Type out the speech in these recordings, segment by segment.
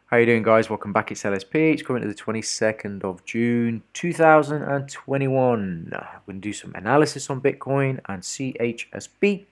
How you doing, guys? Welcome back. It's LSP. It's currently the 22nd of June 2021. We're going to do some analysis on Bitcoin and CHSB.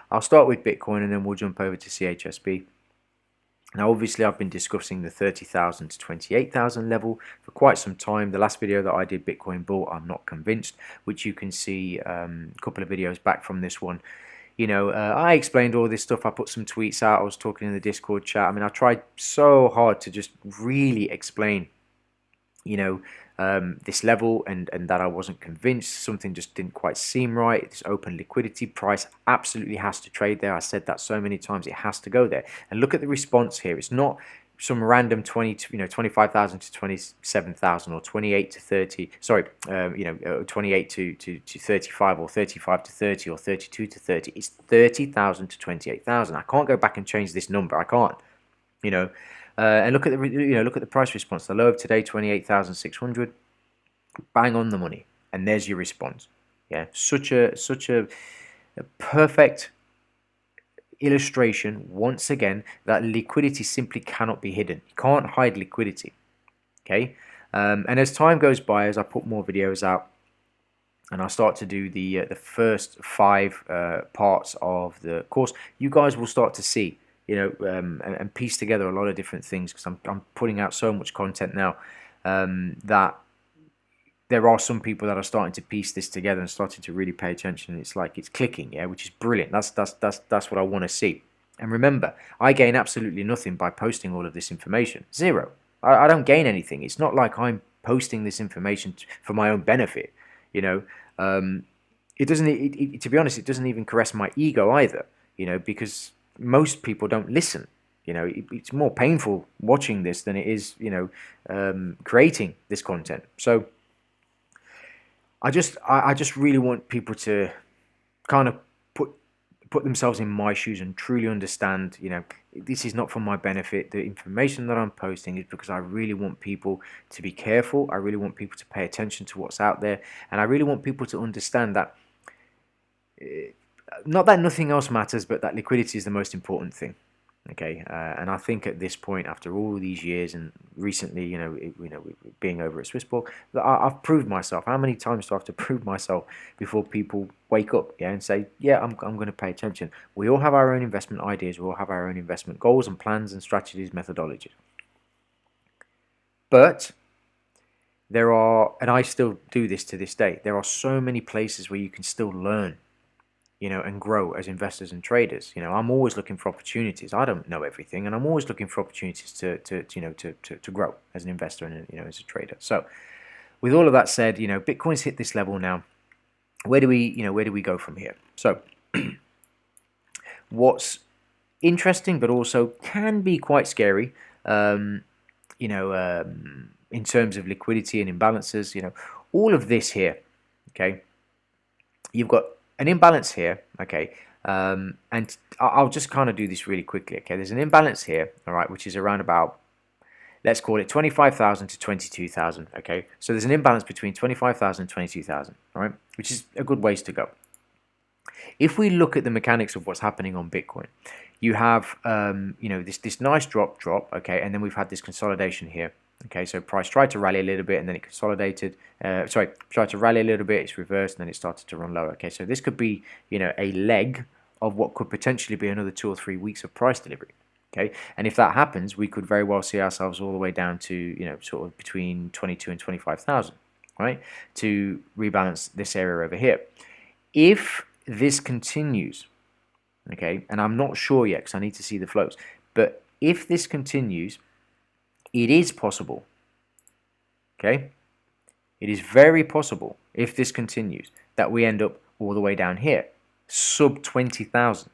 I'll start with Bitcoin and then we'll jump over to CHSB. Now, obviously, I've been discussing the 30,000 to 28,000 level for quite some time. The last video that I did, Bitcoin Bull, I'm not convinced, which you can see a couple of videos back from this one. I explained all this stuff. I put some tweets out. I was talking in the Discord chat. I mean, I tried so hard to just really explain, this level and that I wasn't convinced. Something just didn't quite seem right. This open liquidity price absolutely has to trade there. I said that so many times. It has to go there. And look at the response here. It's not some random 25,000 to 27,000 or 28 to 30, 28 to 35 or 35 to 30 or 32 to 30. It's 30,000 to 28,000. I can't go back and change this number. I can't, and look at the price response. The low of today, 28,600, bang on the money, and there's your response. Yeah, such a perfect illustration once again that liquidity simply cannot be hidden. You can't hide liquidity. Okay, and as time goes by, as I put more videos out, and I start to do the first 5 parts of the course, you guys will start to see, and piece together a lot of different things, because I'm putting out so much content now that there are some people that are starting to piece this together and starting to really pay attention. It's like it's clicking, yeah, which is brilliant. That's what I want to see. And remember, I gain absolutely nothing by posting all of this information. Zero. I don't gain anything. It's not like I'm posting this information for my own benefit. It doesn't. To be honest, it doesn't even caress my ego either. Because most people don't listen. It's more painful watching this than it is, creating this content. So I just really want people to kind of put themselves in my shoes and truly understand, this is not for my benefit. The information that I'm posting is because I really want people to be careful. I really want people to pay attention to what's out there. And I really want people to understand that, not that nothing else matters, but that liquidity is the most important thing. Okay, and I think at this point, after all these years and recently, being over at Swissborg, that I've proved myself. How many times do I have to prove myself before people wake up, and say, yeah, I'm going to pay attention? We all have our own investment ideas. We all have our own investment goals and plans and strategies, methodologies. But there are, and I still do this to this day, there are so many places where you can still learn, and grow as investors and traders. I'm always looking for opportunities. I don't know everything, and I'm always looking for opportunities to grow as an investor and as a trader. So, with all of that said, Bitcoin's hit this level now. Where do we go from here? So, what's interesting, but also can be quite scary, in terms of liquidity and imbalances. All of this here. Okay, you've got an imbalance here, okay, and I'll just kind of do this really quickly, okay. There's an imbalance here, all right, which is around about, let's call it 25,000 to 22,000, okay. So there's an imbalance between 25,000 and 22,000, all right, which is a good ways to go. If we look at the mechanics of what's happening on Bitcoin, you have, this nice drop, okay, and then we've had this consolidation here. Okay, so price tried to rally a little bit and then it consolidated. Tried to rally a little bit, it's reversed, and then it started to run lower. Okay, so this could be, a leg of what could potentially be another 2 or 3 weeks of price delivery. Okay, and if that happens, we could very well see ourselves all the way down to, sort of between 22 and 25,000, right, to rebalance this area over here. If this continues, okay, and I'm not sure yet because I need to see the flows, but if this continues, it is possible, okay? It is very possible, if this continues, that we end up all the way down here, sub 20,000.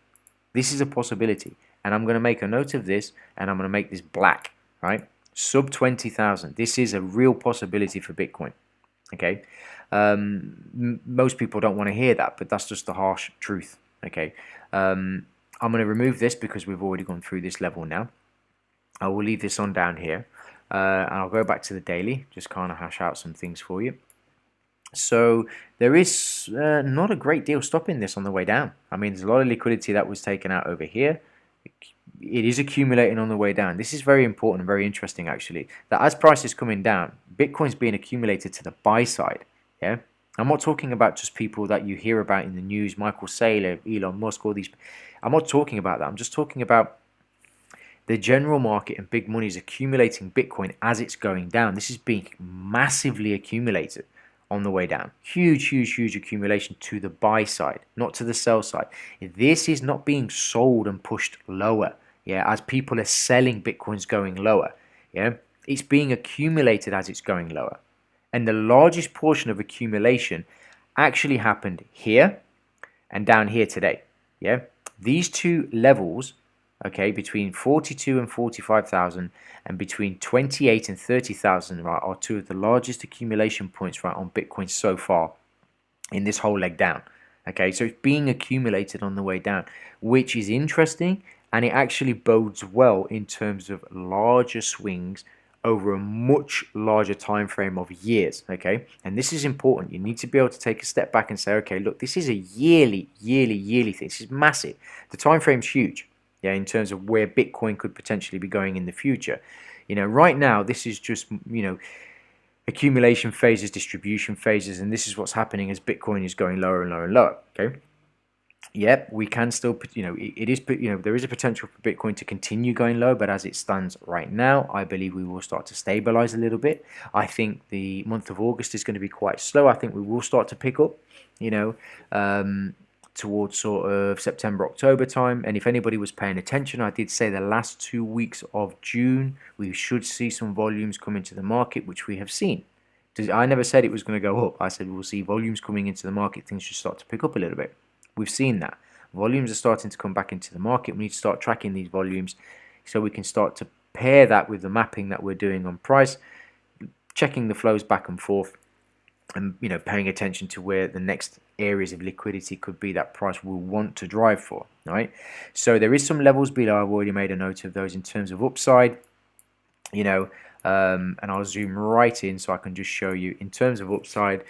This is a possibility, and I'm going to make a note of this, and I'm going to make this black, right? Sub 20,000. This is a real possibility for Bitcoin, okay? Most people don't want to hear that, but that's just the harsh truth, okay? I'm going to remove this because we've already gone through this level now. I will leave this on down here, and I'll go back to the daily, just kind of hash out some things for you. So there is not a great deal stopping this on the way down. I mean, there's a lot of liquidity that was taken out over here. it is accumulating on the way down. This is very important and very interesting, actually, that as price is coming down, Bitcoin's being accumulated to the buy side. Yeah, I'm not talking about just people that you hear about in the news, Michael Saylor, Elon Musk, all these. I'm not talking about that. I'm just talking about the general market, and big money is accumulating Bitcoin as it's going down. This is being massively accumulated on the way down. Huge, huge, huge accumulation to the buy side, not to the sell side. This is not being sold and pushed lower. Yeah, as people are selling, Bitcoin's going lower. Yeah, it's being accumulated as it's going lower. And the largest portion of accumulation actually happened here and down here today. Yeah, these two levels, okay, between 42 and 45,000 and between 28 and 30,000, right, are two of the largest accumulation points, right, on Bitcoin so far in this whole leg down. Okay, so it's being accumulated on the way down, which is interesting, and it actually bodes well in terms of larger swings over a much larger time frame of years. Okay, and this is important. You need to be able to take a step back and say, okay, look, this is a yearly thing. This is massive. The time frame's huge. Yeah, in terms of where Bitcoin could potentially be going in the future. You know, right now this is just, you know, accumulation phases, distribution phases, and this is what's happening as Bitcoin is going lower and lower and lower. Okay. Yep, we can still, you know, it is, you know, there is a potential for Bitcoin to continue going low, but as it stands right now, I believe we will start to stabilize a little bit. I think the month of August is going to be quite slow. I think we will start to pick up, you know, towards sort of September, October time. And if anybody was paying attention, I did say the last 2 weeks of June, we should see some volumes come into the market, which we have seen. I never said it was going to go up. I said we'll see volumes coming into the market. Things should start to pick up a little bit. We've seen that. Volumes are starting to come back into the market. We need to start tracking these volumes so we can start to pair that with the mapping that we're doing on price, checking the flows back and forth, and, you know, paying attention to where the next areas of liquidity could be that price will want to drive for. Right. So there is some levels below. I've already made a note of those in terms of upside. You know, and I'll zoom right in so I can just show you in terms of upside.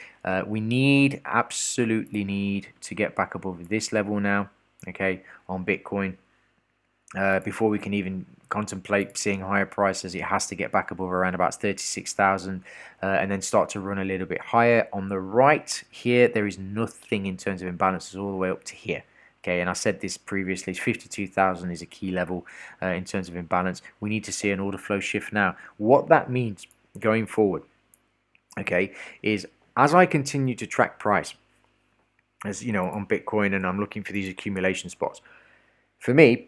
We absolutely need to get back above this level now, okay, on Bitcoin. Before we can even contemplate seeing higher prices, it has to get back above around about 36,000 and then start to run a little bit higher. On the right here, there is nothing in terms of imbalances all the way up to here. Okay, and I said this previously, 52,000 is a key level in terms of imbalance. We need to see an order flow shift now. What that means going forward, okay, is as I continue to track price, as you know, on Bitcoin, and I'm looking for these accumulation spots, for me,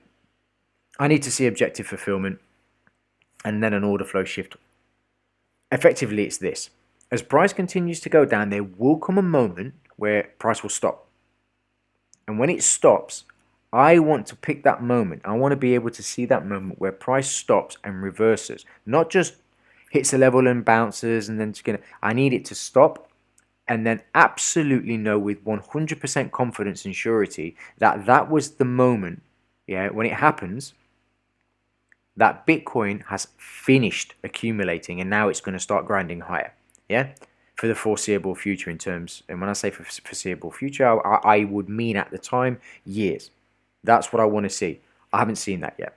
I need to see objective fulfillment and then an order flow shift. Effectively, it's this. As price continues to go down, there will come a moment where price will stop. And when it stops, I want to pick that moment. I want to be able to see that moment where price stops and reverses, not just hits a level and bounces and then it's gonna. I need it to stop and then absolutely know with 100% confidence and surety that that was the moment. Yeah, when it happens, that Bitcoin has finished accumulating and now it's going to start grinding higher. Yeah. For the foreseeable future in terms, and when I say for foreseeable future, I would mean at the time years. That's what I want to see. I haven't seen that yet.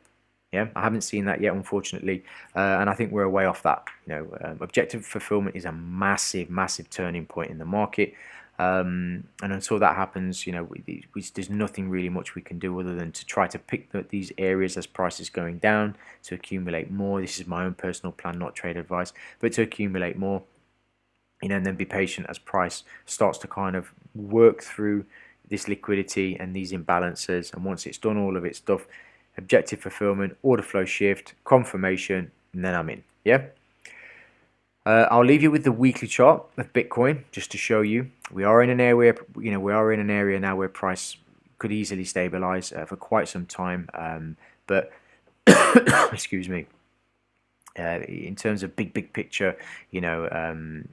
Yeah, I haven't seen that yet, unfortunately, and I think we're way off that. You know, objective fulfillment is a massive, massive turning point in the market, and until that happens, you know, there's nothing really much we can do other than to try to pick these areas as price is going down to accumulate more. This is my own personal plan, not trade advice, but to accumulate more. You know, and then be patient as price starts to kind of work through this liquidity and these imbalances. And once it's done all of its stuff, objective fulfillment, order flow shift, confirmation, and then I'm in. Yeah. I'll leave you with the weekly chart of Bitcoin just to show you we are in an area. You know, we are in an area now where price could easily stabilize for quite some time. But excuse me. In terms of big picture, you know.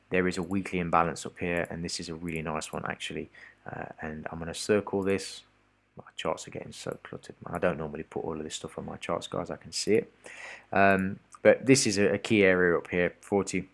There is a weekly imbalance up here, and this is a really nice one actually. And I'm going to circle this. My charts are getting so cluttered. I don't normally put all of this stuff on my charts, guys. I can see it. But this is a key area up here, 40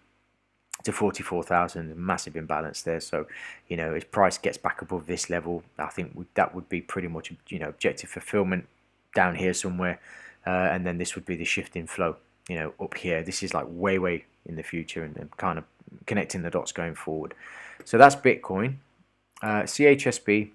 to 44,000, massive imbalance there. So, you know, as price gets back above this level, I think that would be pretty much, you know, objective fulfillment down here somewhere, and then this would be the shift in flow, you know, up here. This is like way in the future, and kind of connecting the dots going forward. So that's Bitcoin. CHSB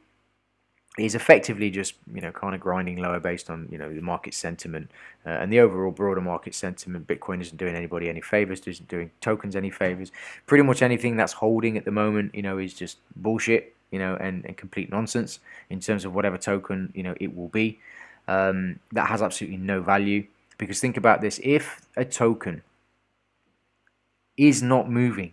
is effectively just, you know, kind of grinding lower based on, you know, the market sentiment and the overall broader market sentiment. Bitcoin isn't doing anybody any favors, isn't doing tokens any favors. Pretty much anything that's holding at the moment, you know, is just bullshit, you know, and complete nonsense in terms of whatever token, you know, it will be. That has absolutely no value, because think about this: if a token is not moving,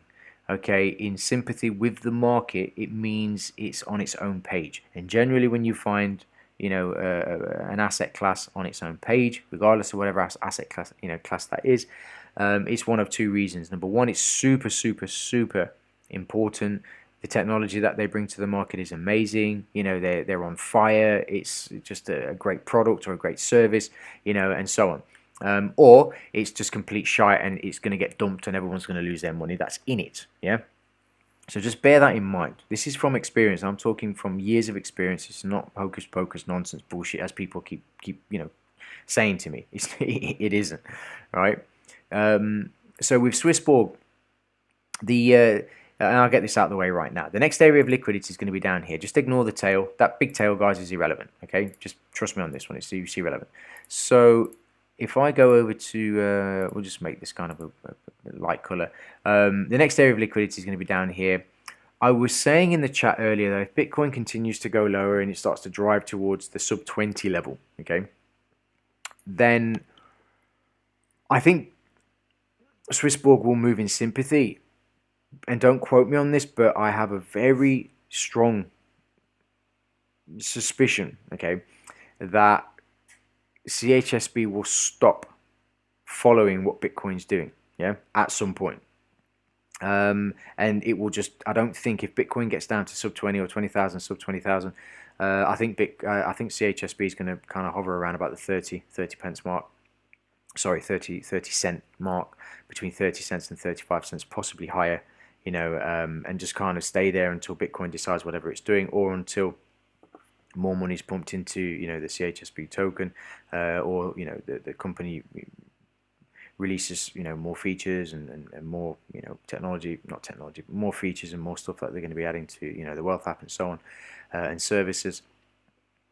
okay, in sympathy with the market, it means it's on its own page. And generally, when you find, you know, an asset class on its own page, regardless of whatever asset class, you know, class that is, it's one of two reasons. Number one, it's super important. The technology that they bring to the market is amazing. You know, they're on fire. It's just a great product or a great service, you know, and so on. Or it's just complete shite and it's going to get dumped and everyone's going to lose their money that's in it. Yeah. So just bear that in mind. This is from experience. I'm talking from years of experience. It's not hocus pocus nonsense bullshit as people keep you know, saying to me. It isn't, right? So with Swissborg, and I'll get this out of the way right now. The next area of liquidity is going to be down here. Just ignore the tail. That big tail, guys, is irrelevant. Okay, just trust me on this one. It's irrelevant. So if I go over to, we'll just make this kind of a light color. The next area of liquidity is going to be down here. I was saying in the chat earlier that if Bitcoin continues to go lower and it starts to drive towards the sub 20 level, okay, then I think Swissborg will move in sympathy. And don't quote me on this, but I have a very strong suspicion, okay, that CHSB will stop following what Bitcoin's doing, yeah, at some point. And it will just, I don't think if Bitcoin gets down to sub 20 or 20,000, sub 20,000, I think CHSB is going to kind of hover around about the 30 pence mark. Sorry, 30 cent mark, between 30 cents and 35 cents, possibly higher, you know, and just kind of stay there until Bitcoin decides whatever it's doing, or until more money is pumped into, you know, the CHSB token, or, you know, the company releases, you know, more features and more, you know, more features and more stuff that they're going to be adding to, you know, the wealth app and so on, and services.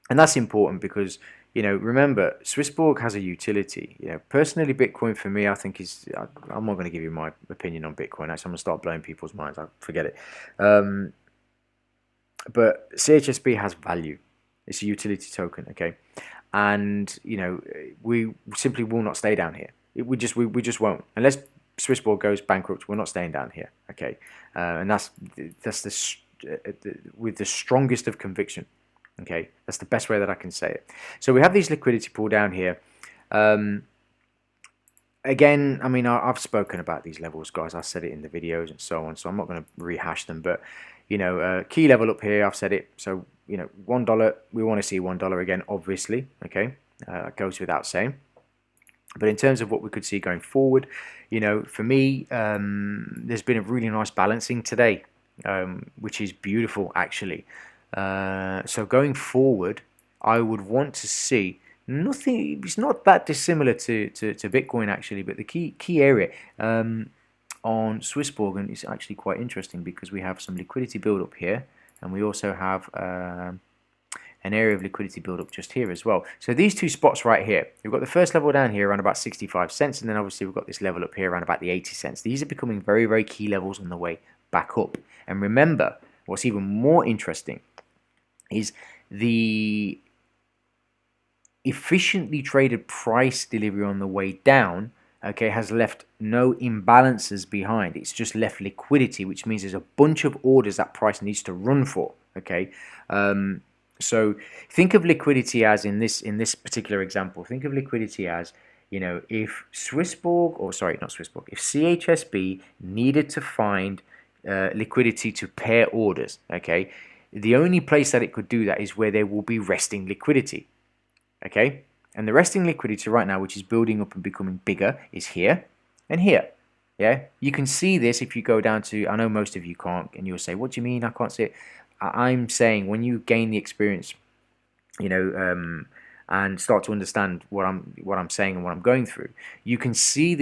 And that's important because, you know, remember, Swissborg has a utility. You know, personally, Bitcoin for me, I think is, I'm not going to give you my opinion on Bitcoin. Actually, I'm going to start blowing people's minds. I forget it. But CHSB has value. It's a utility token, okay? And, you know, we simply will not stay down here. We just won't. Unless Swissborg goes bankrupt, we're not staying down here, okay? And that's with the strongest of conviction. Okay, that's the best way that I can say it. So we have these liquidity pool down here. Again, I mean, I've spoken about these levels, guys. I said it in the videos and so on, so I'm not going to rehash them. But, you know, key level up here, I've said it. So, you know, $1, we want to see $1 again, obviously. Okay, it goes without saying. But in terms of what we could see going forward, you know, for me, there's been a really nice balancing today, which is beautiful, actually. So going forward, I would want to see nothing. It's not that dissimilar to Bitcoin, actually, but the key area on Swissborg, and it's actually quite interesting because we have some liquidity build up here, and we also have an area of liquidity build up just here as well. So these two spots right here, we've got the first level down here around about 65 cents, and then obviously we've got this level up here around about the 80 cents. These are becoming very key levels on the way back up. And remember, what's even more interesting is the efficiently traded price delivery on the way down, okay, has left no imbalances behind. It's just left liquidity, which means there's a bunch of orders that price needs to run for, okay? So think of liquidity as, in this particular example, think of liquidity as, you know, if Swissborg, or sorry, not Swissborg, if CHSB needed to find liquidity to pair orders, okay, the only place that it could do that is where there will be resting liquidity, okay? And the resting liquidity right now, which is building up and becoming bigger, is here and here, yeah? You can see this if you go down to, I know most of you can't, and you'll say, what do you mean I can't see it? I'm saying when you gain the experience, you know, and start to understand what I'm saying and what I'm going through, you can see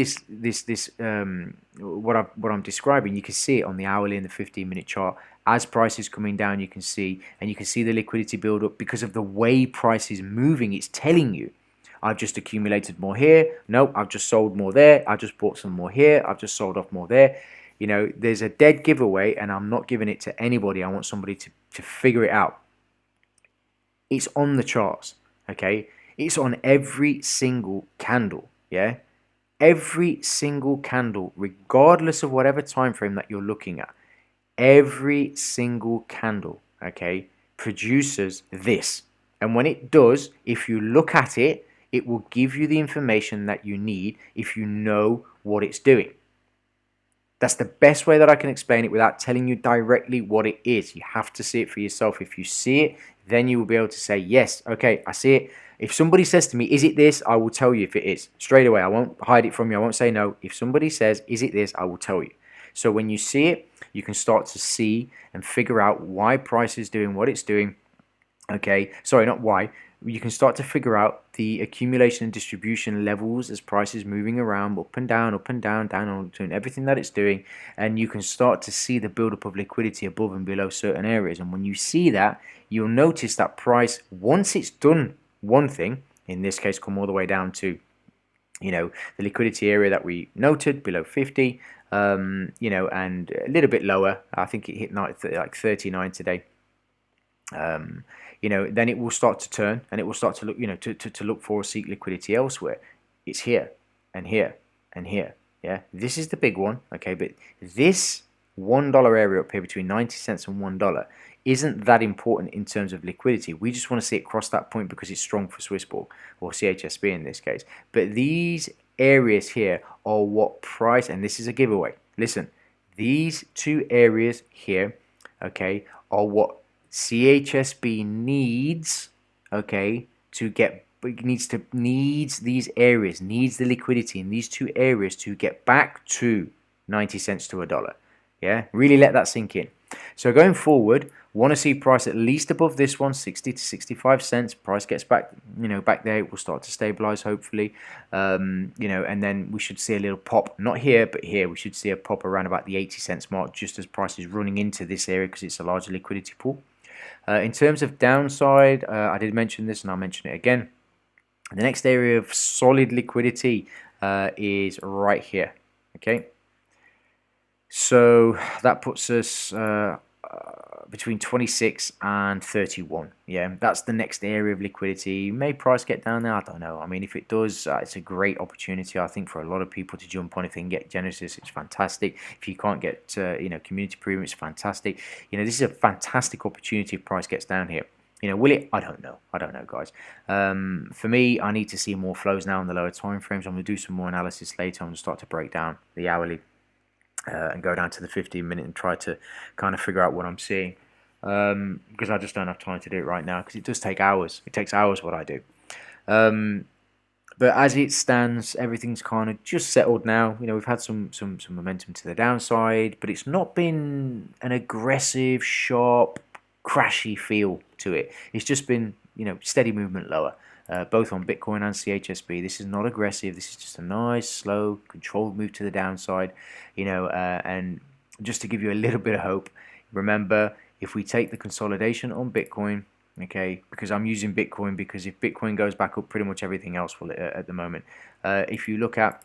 what I'm describing. You can see it on the hourly and the 15-minute chart. As price is coming down, you can see the liquidity build up because of the way price is moving. It's telling you, I've just accumulated more here. No, I've just sold more there. I just bought some more here. I've just sold off more there. You know, there's a dead giveaway, and I'm not giving it to anybody. I want somebody to figure it out. It's on the charts, okay? It's on every single candle, yeah? Every single candle, regardless of whatever time frame that you're looking at, every single candle, okay, produces this. And when it does, if you look at it, it will give you the information that you need if you know what it's doing. That's the best way that I can explain it without telling you directly what it is. You have to see it for yourself. If you see it, then you will be able to say, yes, okay, I see it. If somebody says to me, is it this? I will tell you if it is. Straight away, I won't hide it from you. I won't say no. If somebody says, is it this? I will tell you. So when you see it, you can start to see and figure out why price is doing what it's doing. Okay, sorry, not why. You can start to figure out the accumulation and distribution levels as price is moving around, up and down, down, doing everything that it's doing, and you can start to see the buildup of liquidity above and below certain areas. And when you see that, you'll notice that price, once it's done one thing, in this case, come all the way down to, you know, the liquidity area that we noted below 50, you know, and a little bit lower. I think it hit like 39 today. You know, then it will start to turn and it will start to look, you know, to look for or seek liquidity elsewhere. It's here and here and here. Yeah, this is the big one. Okay, but this $1 area up here between 90 cents and $1 isn't that important in terms of liquidity. We just want to see it cross that point because it's strong for Swissborg or CHSB in this case. But these areas here are what price, and this is a giveaway. Listen, these two areas here, okay, are what CHSB needs, okay, to get, needs these areas, needs the liquidity in these two areas to get back to 90 cents to $1. Yeah, really let that sink in. So going forward, want to see price at least above this one, 60 to 65 cents. Price gets back, you know, back there. It will start to stabilize, hopefully, you know, and then we should see a little pop, not here, but here. We should see a pop around about the 80 cents mark, just as price is running into this area because it's a larger liquidity pool. In terms of downside, I did mention this and I'll mention it again. The next area of solid liquidity is right here. Okay, so that puts us between 26 and 31. Yeah, that's the next area of liquidity. May price get down there? I don't know. I mean, if it does, it's a great opportunity, I think, for a lot of people to jump on. If they can get Genesis, it's fantastic. If you can't get, you know, community premium, it's fantastic. You know, this is a fantastic opportunity if price gets down here. You know, will it? I don't know. I don't know, guys. For me, I need to see more flows now in the lower time frames. I'm going to do some more analysis later. I'm going to start to break down the hourly and go down to the 15-minute and try to kind of figure out what I'm seeing, because I just don't have time to do it right now because it does take hours. It takes hours what I do. But as it stands, everything's kind of just settled now. You know, we've had some momentum to the downside, but it's not been an aggressive, sharp, crashy feel to it. It's just been, you know, steady movement lower. Both on Bitcoin and CHSB. This is not aggressive. This is just a nice, slow, controlled move to the downside, you know, and just to give you a little bit of hope, remember, if we take the consolidation on Bitcoin, okay, because I'm using Bitcoin because if Bitcoin goes back up, pretty much everything else will at the moment. If you look at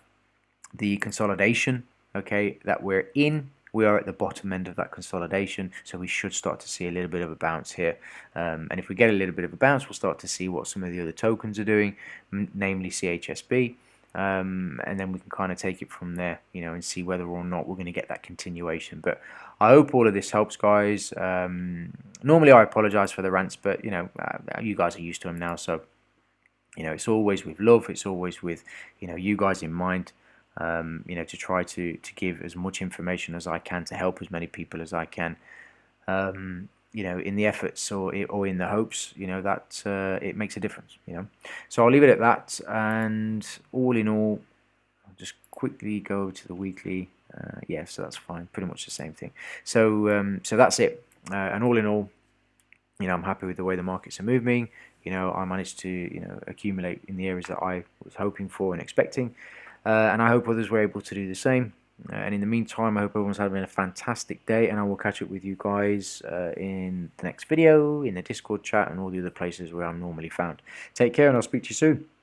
the consolidation, okay, that we're in, we are at the bottom end of that consolidation, so we should start to see a little bit of a bounce here. And if we get a little bit of a bounce, we'll start to see what some of the other tokens are doing, namely CHSB, and then we can kind of take it from there, you know, and see whether or not we're going to get that continuation. But I hope all of this helps, guys. Normally I apologize for the rants, but you know, you guys are used to them now, so you know, it's always with love, it's always with, you know, you guys in mind. You know, to try to give as much information as I can to help as many people as I can, you know, in the efforts or in the hopes, you know, that it makes a difference, you know. So I'll leave it at that, and all in all, I'll just quickly go to the weekly. Yeah, so that's fine, pretty much the same thing. So so that's it, and all in all, you know, I'm happy with the way the markets are moving. I managed to accumulate in the areas that I was hoping for and expecting, and I hope others were able to do the same. And in the meantime, I hope everyone's having a fantastic day, and I will catch up with you guys in the next video, in the Discord chat, and all the other places where I'm normally found. Take care, and I'll speak to you soon.